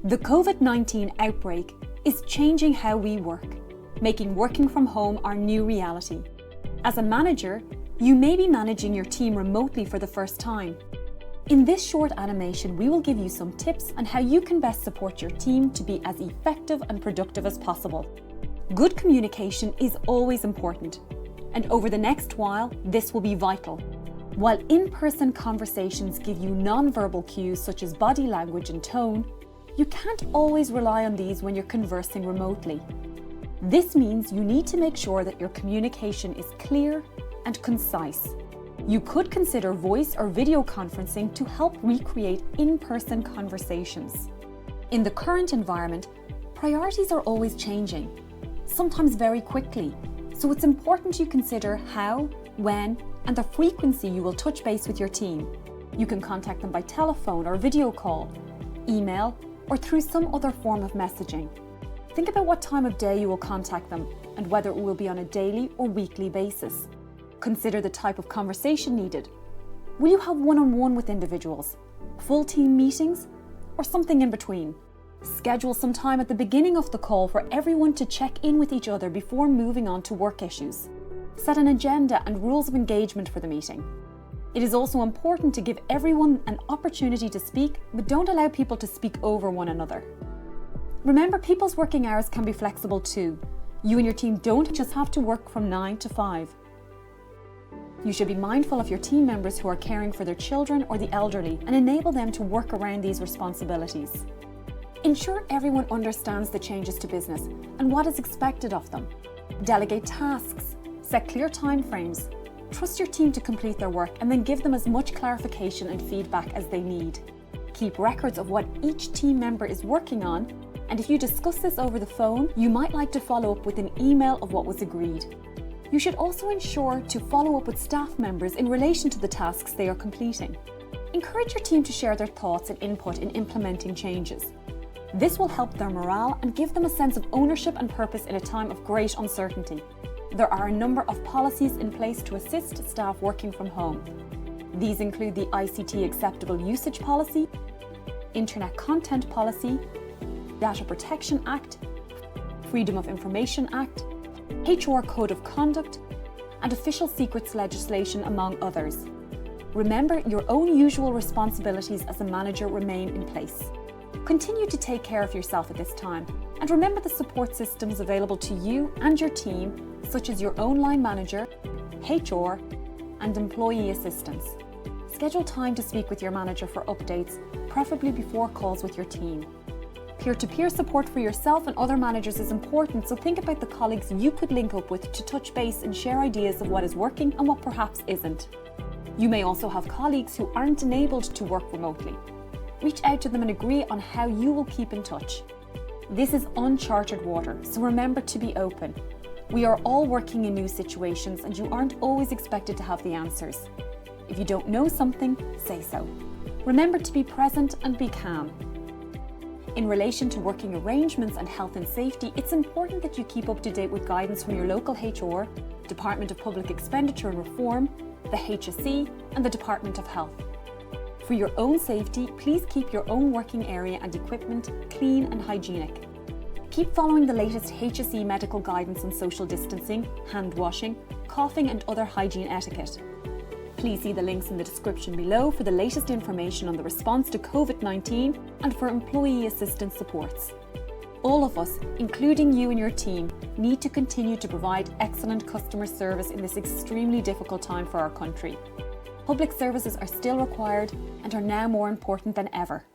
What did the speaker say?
The COVID-19 outbreak is changing how we work, making working from home our new reality. As a manager, you may be managing your team remotely for the first time. In this short animation, we will give you some tips on how you can best support your team to be as effective and productive as possible. Good communication is always important, and over the next while, this will be vital. While in-person conversations give you non-verbal cues such as body language and tone, you can't always rely on these when you're conversing remotely. This means you need to make sure that your communication is clear and concise. You could consider voice or video conferencing to help recreate in-person conversations. In the current environment, priorities are always changing, sometimes very quickly, so it's important you consider how, when, and the frequency you will touch base with your team. You can contact them by telephone or video call, email, or through some other form of messaging. Think about what time of day you will contact them and whether it will be on a daily or weekly basis. Consider the type of conversation needed. Will you have one-on-one with individuals, full team meetings, or something in between? Schedule some time at the beginning of the call for everyone to check in with each other before moving on to work issues. Set an agenda and rules of engagement for the meeting. It is also important to give everyone an opportunity to speak, but don't allow people to speak over one another. Remember, people's working hours can be flexible too. You and your team don't just have to work from 9 to 5. You should be mindful of your team members who are caring for their children or the elderly and enable them to work around these responsibilities. Ensure everyone understands the changes to business and what is expected of them. Delegate tasks, set clear timeframes. Trust your team to complete their work and then give them as much clarification and feedback as they need. Keep records of what each team member is working on, and if you discuss this over the phone, you might like to follow up with an email of what was agreed. You should also ensure to follow up with staff members in relation to the tasks they are completing. Encourage your team to share their thoughts and input in implementing changes. This will help their morale and give them a sense of ownership and purpose in a time of great uncertainty. There are a number of policies in place to assist staff working from home. These include the ICT Acceptable Usage Policy, Internet Content Policy, Data Protection Act, Freedom of Information Act, HR Code of Conduct, and Official Secrets legislation, among others. Remember, your own usual responsibilities as a manager remain in place. Continue to take care of yourself at this time, and remember the support systems available to you and your team, such as your own line manager, HR, and employee assistance. Schedule time to speak with your manager for updates, preferably before calls with your team. Peer-to-peer support for yourself and other managers is important, so think about the colleagues you could link up with to touch base and share ideas of what is working and what perhaps isn't. You may also have colleagues who aren't enabled to work remotely. Reach out to them and agree on how you will keep in touch. This is uncharted water, so remember to be open. We are all working in new situations and you aren't always expected to have the answers. If you don't know something, say so. Remember to be present and be calm. In relation to working arrangements and health and safety, it's important that you keep up to date with guidance from your local HR, Department of Public Expenditure and Reform, the HSE, and the Department of Health. For your own safety, please keep your own working area and equipment clean and hygienic. Keep following the latest HSE medical guidance on social distancing, hand washing, coughing and other hygiene etiquette. Please see the links in the description below for the latest information on the response to COVID-19 and for employee assistance supports. All of us, including you and your team, need to continue to provide excellent customer service in this extremely difficult time for our country. Public services are still required and are now more important than ever.